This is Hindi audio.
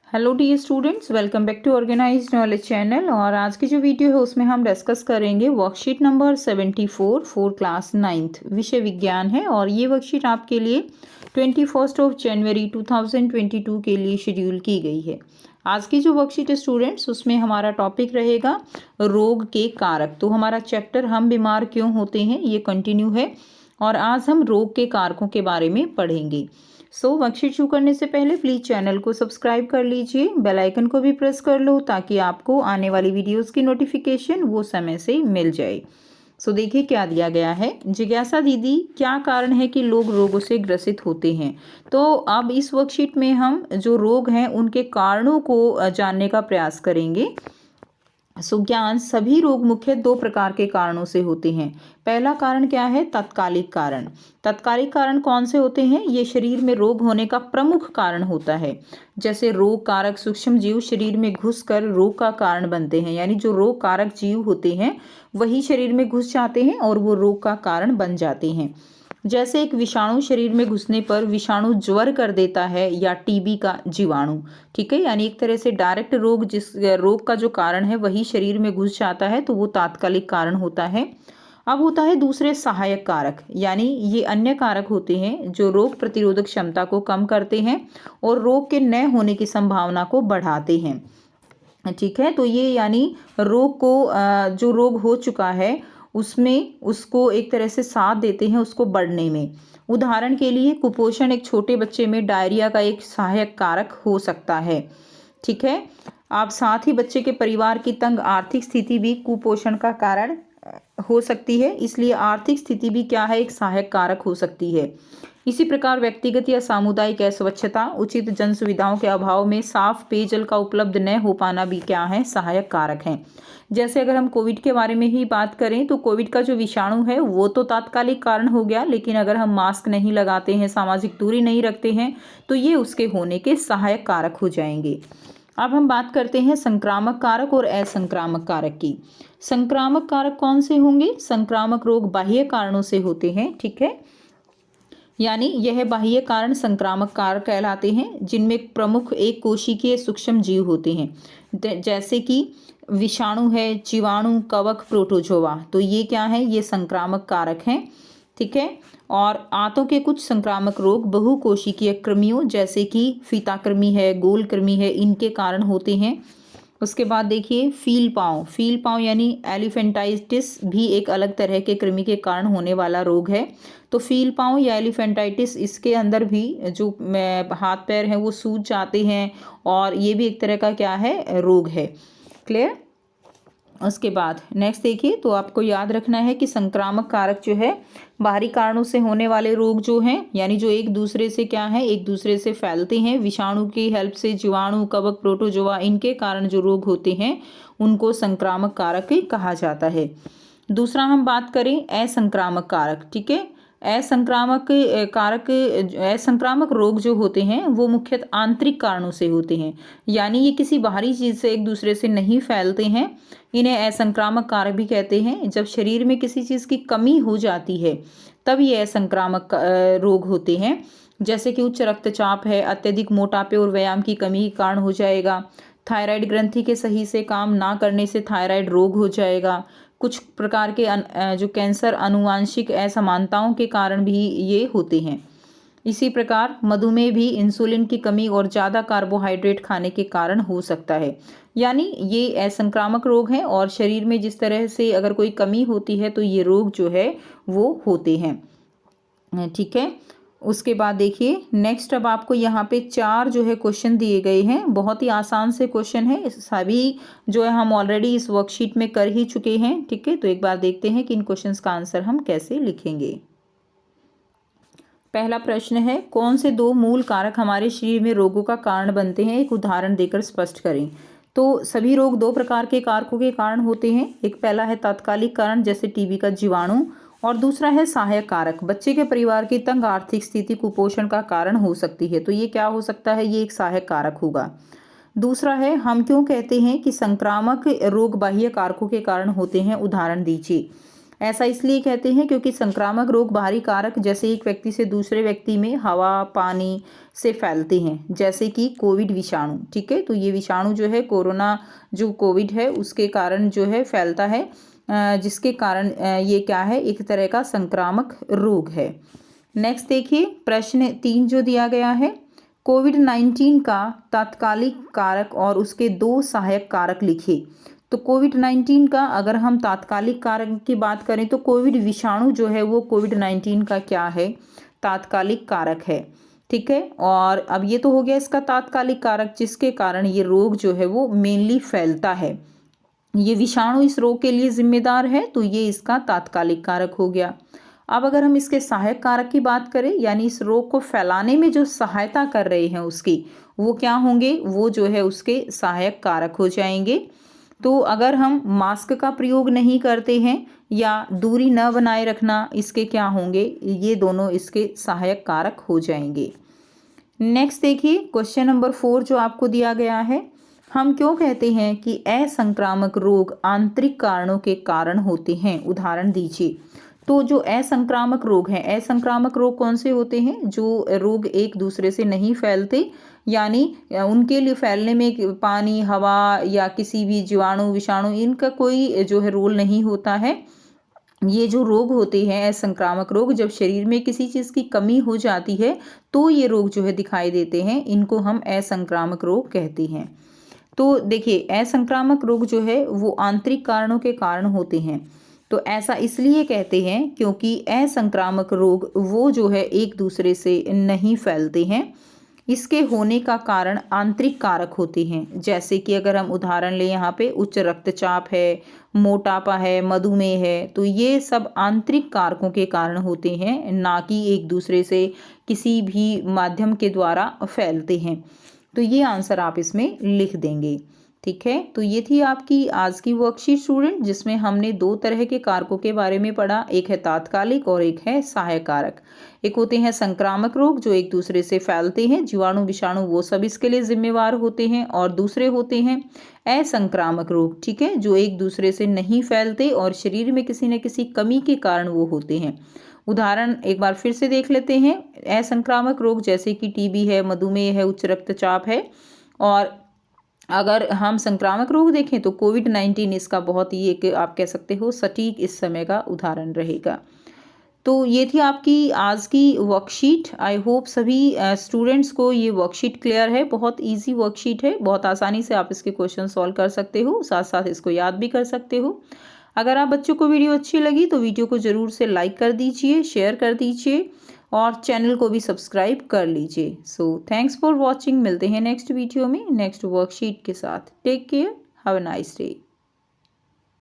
Hello dear students, welcome back to organised knowledge channel. और आज की जो वीडियो है उसमें हम डिस्कस करेंगे worksheet number 74 for class 9th, विषय विज्ञान है। और ये वर्कशीट आपके लिए 21 जनवरी 2022 के लिए शेड्यूल की गई है। आज की जो वर्कशीट है स्टूडेंट्स, उसमें हमारा टॉपिक रहेगा रोग के कारक। तो हमारा चैप्टर हम बीमार क्यों होते हैं ये कंटिन्यू है और आज हम रोग के कारकों के बारे में पढ़ेंगे। वर्कशीट शुरू करने से पहले प्लीज चैनल को सब्सक्राइब कर लीजिए, बेल आइकन को भी प्रेस कर लो ताकि आपको आने वाली वीडियोस की नोटिफिकेशन वो समय से मिल जाए। देखिए क्या दिया गया है। जिज्ञासा दीदी, क्या कारण है कि लोग रोगों से ग्रसित होते हैं? तो अब इस वर्कशीट में हम जो रोग हैं उनके कारणों को जानने का प्रयास करेंगे। ज्ञान सभी रोग मुख्य दो प्रकार के कारणों से होते हैं। पहला कारण क्या है? तत्कालिक कारण। तत्कालिक कारण कौन से होते हैं? ये शरीर में रोग होने का प्रमुख कारण होता है। जैसे रोग कारक सूक्ष्म जीव शरीर में घुसकर रोग का कारण बनते हैं, यानी जो रोग कारक जीव होते हैं वही शरीर में घुस जाते हैं और वो रोग का कारण बन जाते हैं। जैसे एक विषाणु शरीर में घुसने पर विषाणु ज्वर कर देता है, या टीबी का जीवाणु, ठीक है, यानी एक तरह से डायरेक्ट रोग, जिस रोग का जो कारण है वही शरीर में घुस जाता है, तो वो तात्कालिक कारण होता है। अब होता है दूसरे सहायक कारक, यानी ये अन्य कारक होते हैं जो रोग प्रतिरोधक क्षमता को कम करते हैं और रोग के न होने की संभावना को बढ़ाते हैं। ठीक है, तो ये यानी रोग को जो रोग हो चुका है उसमें उसको एक तरह से साथ देते हैं उसको बढ़ने में। उदाहरण के लिए कुपोषण एक छोटे बच्चे में डायरिया का एक सहायक कारक हो सकता है। ठीक है, आप साथ ही बच्चे के परिवार की तंग आर्थिक स्थिति भी कुपोषण का कारण हो सकती है, इसलिए आर्थिक स्थिति भी क्या है? एक सहायक कारक हो सकती है। इसी प्रकार व्यक्तिगत या सामुदायिक अस्वच्छता, उचित जन सुविधाओं के अभाव में साफ पेयजल का उपलब्ध न हो पाना भी क्या है? सहायक कारक हैं। जैसे अगर हम कोविड के बारे में ही बात करें तो कोविड का जो विषाणु है वो तो तात्कालिक कारण हो गया, लेकिन अगर हम मास्क नहीं लगाते हैं, सामाजिक दूरी नहीं रखते हैं, तो ये उसके होने के सहायक कारक हो जाएंगे। अब हम बात करते हैं संक्रामक कारक और असंक्रामक कारक की। संक्रामक कारक कौन से होंगे? संक्रामक रोग बाह्य कारणों से होते हैं, ठीक है, यानी यह बाह्य कारण संक्रामक कारक कहलाते हैं, जिनमें प्रमुख एक कोशिकीय सूक्ष्म जीव होते हैं, जैसे कि विषाणु है, जीवाणु, कवक, प्रोटोजोआ। तो ये क्या है? ये संक्रामक कारक हैं, ठीक है। और आंतों के कुछ संक्रामक रोग बहुकोशिकीय कृमियों जैसे कि फीता कृमि है, गोल कृमि है, इनके कारण होते हैं। उसके बाद देखिए फील पाँव यानी एलिफेंटाइटिस भी एक अलग तरह के कृमि के कारण होने वाला रोग है। तो फील पाँव या एलिफेंटाइटिस, इसके अंदर भी जो हाथ पैर हैं वो सूज जाते हैं और ये भी एक तरह का क्या है? रोग है। क्लियर? उसके बाद नेक्स्ट देखिए, तो आपको याद रखना है कि संक्रामक कारक जो है बाहरी कारणों से होने वाले रोग जो हैं, यानी जो एक दूसरे से क्या है? एक दूसरे से फैलते हैं, विषाणु की हेल्प से, जीवाणु, कवक, प्रोटोजोआ, इनके कारण जो रोग होते हैं उनको संक्रामक कारक कहा जाता है। दूसरा हम बात करें असंक्रामक कारक, ठीक है। असंक्रामक रोग जो होते हैं वो मुख्यतः आंतरिक कारणों से होते हैं, यानी ये किसी बाहरी चीज से एक दूसरे से नहीं फैलते हैं। इन्हें असंक्रामक कारक भी कहते हैं। जब शरीर में किसी चीज की कमी हो जाती है तब ये असंक्रामक रोग होते हैं। जैसे कि उच्च रक्तचाप है, अत्यधिक मोटापे और व्यायाम की कमी के कारण हो जाएगा। थायराइड ग्रंथि के सही से काम ना करने से थायराइड रोग हो जाएगा। कुछ प्रकार के जो कैंसर आनुवांशिक असमानताओं के कारण भी ये होते हैं। इसी प्रकार मधुमेह भी इंसुलिन की कमी और ज़्यादा कार्बोहाइड्रेट खाने के कारण हो सकता है। यानी ये असंक्रामक रोग हैं और शरीर में जिस तरह से अगर कोई कमी होती है तो ये रोग जो है वो होते हैं, ठीक है। उसके बाद देखिए नेक्स्ट, अब आपको यहाँ पे 4 जो है क्वेश्चन दिए गए हैं। बहुत ही आसान से क्वेश्चन है, सभी जो है हम ऑलरेडी इस वर्कशीट में कर ही चुके हैं, ठीक है। तो एक बार देखते हैं कि इन क्वेश्चंस का आंसर हम कैसे लिखेंगे। पहला प्रश्न है, कौन से 2 मूल कारक हमारे शरीर में रोगों का कारण बनते हैं? एक उदाहरण देकर स्पष्ट करें। तो सभी रोग 2 प्रकार के कारकों के कारण होते हैं। एक पहला है तात्कालिक कारण, जैसे टीबी का जीवाणु, और दूसरा है सहायक कारक। बच्चे के परिवार की तंग आर्थिक स्थिति कुपोषण का कारण हो सकती है, तो ये क्या हो सकता है? ये एक सहायक कारक होगा। दूसरा है, हम क्यों कहते हैं कि संक्रामक रोग बाह्य कारकों के कारण होते हैं? उदाहरण दीजिए। ऐसा इसलिए कहते हैं क्योंकि संक्रामक रोग बाहरी कारक जैसे एक व्यक्ति से दूसरे व्यक्ति में हवा, पानी से फैलते हैं, जैसे कि कोविड विषाणु। ठीक है, तो ये विषाणु जो है कोरोना जो कोविड है उसके कारण जो है फैलता है, जिसके कारण ये क्या है, एक तरह का संक्रामक रोग है। नेक्स्ट देखिए प्रश्न 3 जो दिया गया है, कोविड-19 का तात्कालिक कारक और उसके 2 सहायक कारक लिखिए। तो कोविड-19 का अगर हम तात्कालिक कारक की बात करें तो कोविड विषाणु जो है वो कोविड-19 का क्या है, तात्कालिक कारक है। ठीक है, और अब ये तो हो गया इसका तात्कालिक कारक जिसके कारण ये रोग जो है वो मेनली फैलता है। ये विषाणु इस रोग के लिए जिम्मेदार है, तो ये इसका तात्कालिक कारक हो गया। अब अगर हम इसके सहायक कारक की बात करें, यानी इस रोग को फैलाने में जो सहायता कर रहे हैं उसकी, वो क्या होंगे, वो जो है उसके सहायक कारक हो जाएंगे। तो अगर हम मास्क का प्रयोग नहीं करते हैं या दूरी न बनाए रखना, इसके क्या होंगे, ये दोनों इसके सहायक कारक हो जाएंगे। नेक्स्ट देखिए क्वेश्चन नंबर 4 जो आपको दिया गया है, हम क्यों कहते हैं कि असंक्रामक रोग आंतरिक कारणों के कारण होते हैं, उदाहरण दीजिए। तो जो असंक्रामक रोग हैं, असंक्रामक रोग कौन से होते हैं, जो रोग एक दूसरे से नहीं फैलते, यानी उनके लिए फैलने में पानी, हवा या किसी भी जीवाणु, विषाणु, इनका कोई जो है रोल नहीं होता है। ये जो रोग होते हैं असंक्रामक रोग, जब शरीर में किसी चीज़ की कमी हो जाती है तो ये रोग जो है दिखाई देते हैं, इनको हम असंक्रामक रोग कहते हैं। तो देखिए असंक्रामक रोग जो है वो आंतरिक कारणों के कारण होते हैं। तो ऐसा इसलिए कहते हैं क्योंकि असंक्रामक रोग वो जो है एक दूसरे से नहीं फैलते हैं, इसके होने का कारण आंतरिक कारक होते हैं। जैसे कि अगर हम उदाहरण लें, यहाँ पे उच्च रक्तचाप है, मोटापा है, मधुमेह है, तो ये सब आंतरिक कारकों के कारण होते हैं, ना कि एक दूसरे से किसी भी माध्यम के द्वारा फैलते हैं। तो ये आंसर आप इसमें लिख देंगे। ठीक है, तो ये थी आपकी आज की वर्कशीट स्टूडेंट, जिसमें हमने 2 तरह के कारकों के बारे में पढ़ा, एक है तात्कालिक और एक है सहायक कारक। एक होते हैं संक्रामक रोग जो एक दूसरे से फैलते हैं, जीवाणु, विषाणु, वो सब इसके लिए जिम्मेवार होते हैं, और दूसरे होते हैं असंक्रामक रोग, ठीक है, जो एक दूसरे से नहीं फैलते और शरीर में किसी न किसी कमी के कारण वो होते हैं। उदाहरण एक बार फिर से देख लेते हैं। असंक्रामक रोग जैसे कि टीबी है, मधुमेह है, उच्च रक्तचाप है, और अगर हम संक्रामक रोग देखें तो कोविड-19 इसका बहुत ही एक आप कह सकते हो सटीक इस समय का उदाहरण रहेगा। तो ये थी आपकी आज की वर्कशीट। आई होप सभी स्टूडेंट्स को ये वर्कशीट क्लियर है। बहुत इजी वर्कशीट है, बहुत आसानी से आप इसके क्वेश्चन सॉल्व कर सकते हो, साथ साथ इसको याद भी कर सकते हो। अगर आप बच्चों को वीडियो अच्छी लगी तो वीडियो को ज़रूर से लाइक कर दीजिए, शेयर कर दीजिए और चैनल को भी सब्सक्राइब कर लीजिए। So thanks for watching. मिलते हैं नेक्स्ट वीडियो में नेक्स्ट वर्कशीट के साथ। Take care, have a nice day.